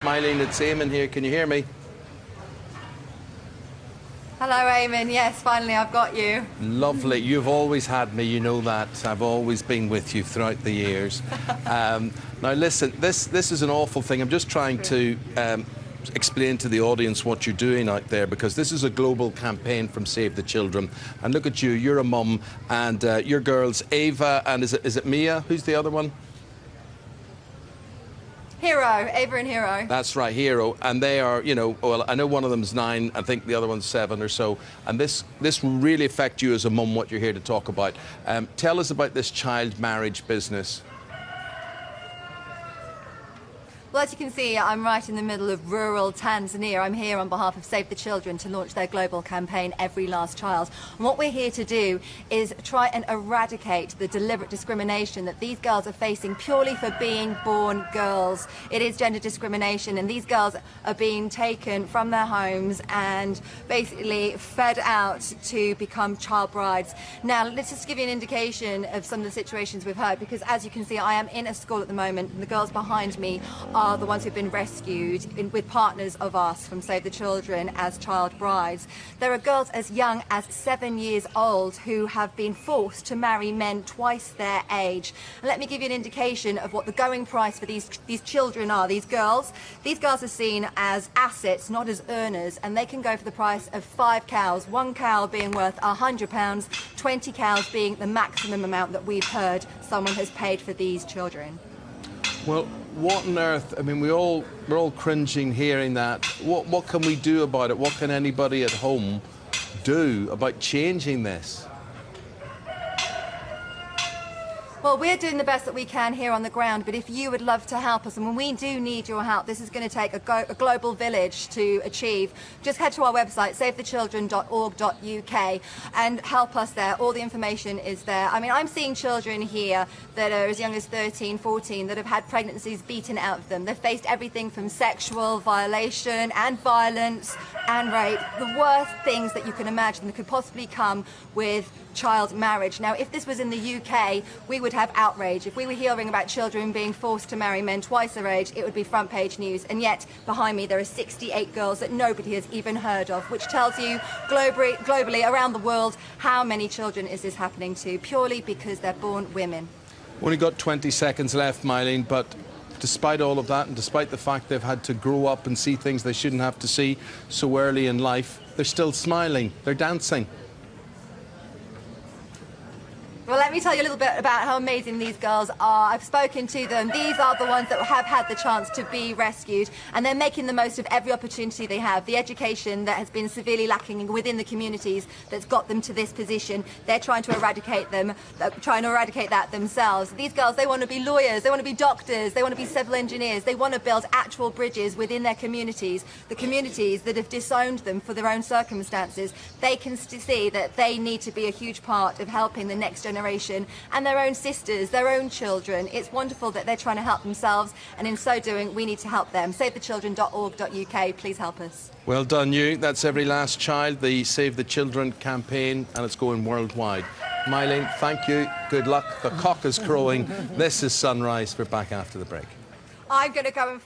Mylene, it's Eamon here. Can you hear me? Hello, Eamon. Yes, finally I've got you. Lovely. You've always had me, you know that. I've always been with you throughout the years. Now, listen, this is an awful thing. I'm just trying to explain to the audience what you're doing out there, because this is a global campaign from Save the Children. And look at you, you're a mum, and your girls, Ava, and is it Mia? Who's the other one? Hero, Ava and Hero. That's right, Hero. And they are, you know, well, I know one of them's 9, I think the other one's 7 or so. And this will really affect you as a mum, what you're here to talk about. Tell us about this child marriage business. Well, as you can see, I'm right in the middle of rural Tanzania. I'm here on behalf of Save the Children to launch their global campaign, Every Last Child. And what we're here to do is try and eradicate the deliberate discrimination that these girls are facing purely for being born girls. It is gender discrimination, and these girls are being taken from their homes and basically fed out to become child brides. Now, let's just give you an indication of some of the situations we've heard, because as you can see, I am in a school at the moment, and the girls behind me are the ones who've been rescued with partners of us from Save the Children as child brides. There are girls as young as 7 years old who have been forced to marry men twice their age. And let me give you an indication of what the going price for these children are. These girls are seen as assets, not as earners, and they can go for the price of 5 cows, 1 cow being worth £100, 20 cows being the maximum amount that we've heard someone has paid for these children. Well, what on earth? I mean, we're all cringing hearing that. What can we do about it? What can anybody at home do about changing this? Well, we're doing the best that we can here on the ground, but if you would love to help us, and when we do need your help, this is going to take a global village to achieve, just head to our website, savethechildren.org.uk, and help us there. All the information is there. I mean, I'm seeing children here that are as young as 13, 14, that have had pregnancies beaten out of them. They've faced everything from sexual violation and violence and rape, the worst things that you can imagine that could possibly come with child marriage. Now, if this was in the UK, we would have outrage. If we were hearing about children being forced to marry men twice their age, it would be front page news. And yet, behind me, there are 68 girls that nobody has even heard of, which tells you globally, around the world, how many children is this happening to, purely because they're born women. Only got 20 seconds left, Mylene, but despite all of that, and despite the fact they've had to grow up and see things they shouldn't have to see so early in life, they're still smiling, they're dancing. Well, let me tell you a little bit about how amazing these girls are. I've spoken to them. These are the ones that have had the chance to be rescued, and they're making the most of every opportunity they have. The education that has been severely lacking within the communities that's got them to this position, they're trying to eradicate that themselves. These girls, they want to be lawyers, they want to be doctors, they want to be civil engineers, they want to build actual bridges within their communities, the communities that have disowned them for their own circumstances. They can see that they need to be a huge part of helping the next generation and their own sisters, their own children. It's wonderful that they're trying to help themselves, and in so doing, we need to help them. Savethechildren.org.uk, please help us. Well done, you. That's Every Last Child, the Save the Children campaign, and it's going worldwide. Mylene, thank you. Good luck. The cock is crowing. This is Sunrise. We're back after the break. I'm going to go and